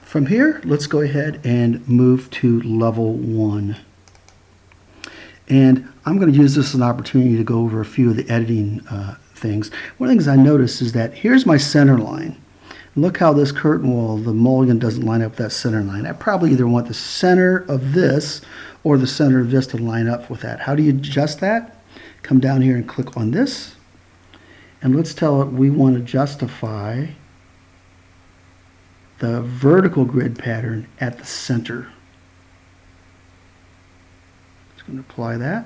From here, let's go ahead and move to level 1. And I'm going to use this as an opportunity to go over a few of the editing things. One of the things I noticed is that here's my center line. Look how this curtain wall, the mulligan doesn't line up with that center line. I probably either want the center of this or the center of this to line up with that. How do you adjust that? Come down here and click on this. And let's tell it we want to justify the vertical grid pattern at the center. Just going to apply that.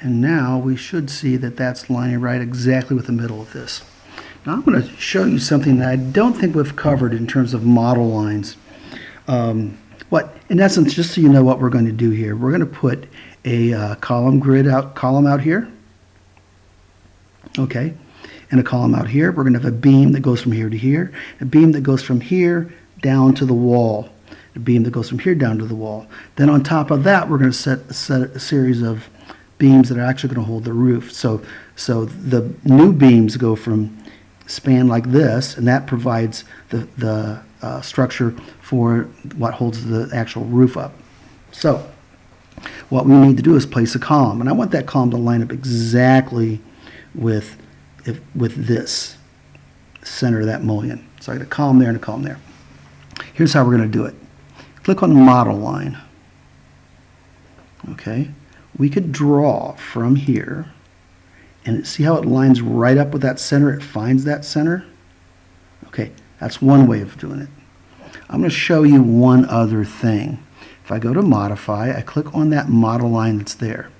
And now we should see that that's lining right exactly with the middle of this. Now I'm going to show you something that I don't think we've covered in terms of model lines. In essence, just so you know what we're going to do here, we're going to put a column out here. Okay. And a column out here. We're going to have a beam that goes from here to here, a beam that goes from here down to the wall, a beam that goes from here down to the wall. Then on top of that, we're going to set a series of beams that are actually going to hold the roof. So the new beams go from span like this, and that provides the structure for what holds the actual roof up. So what we need to do is place a column, and I want that column to line up exactly with this center of that mulligan. So I got a column there and a column there. Here's how we're going to do it. Click on the model line. Okay, we could draw from here, and see how it lines right up with that center? It finds that center. Okay, that's one way of doing it. I'm going to show you one other thing. If I go to modify, I click on that model line that's there.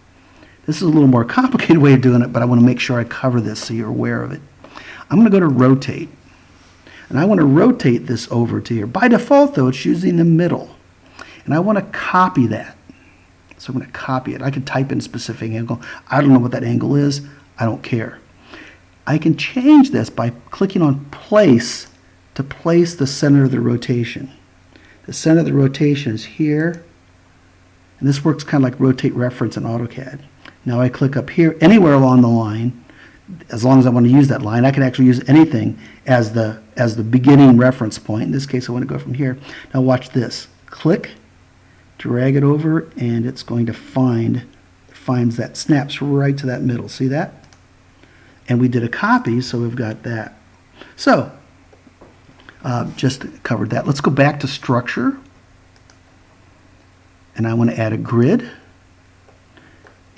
This is a little more complicated way of doing it, but I want to make sure I cover this so you're aware of it. I'm going to go to rotate, and I want to rotate this over to here. By default, though, it's using the middle, and I want to copy that. So I'm going to copy it. I could type in a specific angle. I don't know what that angle is. I don't care. I can change this by clicking on place to place the center of the rotation. The center of the rotation is here, and this works kind of like rotate reference in AutoCAD. Now I click up here, anywhere along the line, as long as I want to use that line. I can actually use anything as the beginning reference point. In this case, I want to go from here. Now watch this. Click, drag it over, and it's going to finds that, snaps right to that middle. See that? And we did a copy, so we've got that. So, just covered that. Let's go back to structure. And I want to add a grid.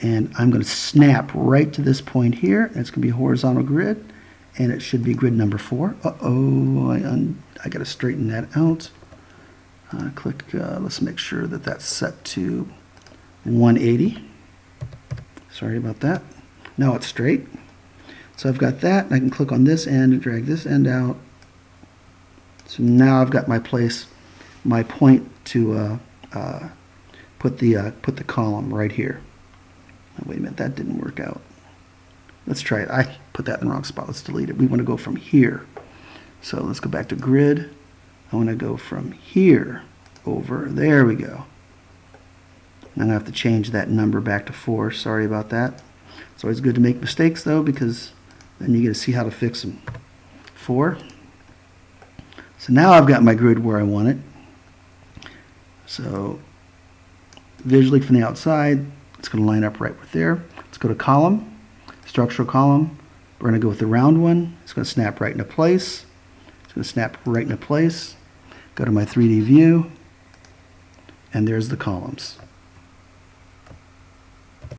And I'm going to snap right to this point here. And it's going to be a horizontal grid. And it should be grid number 4. Uh-oh, I got to straighten that out. Let's make sure that that's set to 180. Sorry about that. Now it's straight. So I've got that, and I can click on this end and drag this end out. So now I've got my point to put the column right here. Oh, wait a minute, that didn't work out. Let's try it. I put that in the wrong spot. Let's delete it. We want to go from here. So let's go back to grid. I want to go from here over. There we go. I'm going to have to change that number back to 4. Sorry about that. It's always good to make mistakes, though, because then you get to see how to fix them. 4. So now I've got my grid where I want it. So visually from the outside, it's going to line up right with there. Let's go to column, structural column. We're going to go with the round one. It's going to snap right into place. It's going to snap right into place. Go to my 3D view, and there's the columns.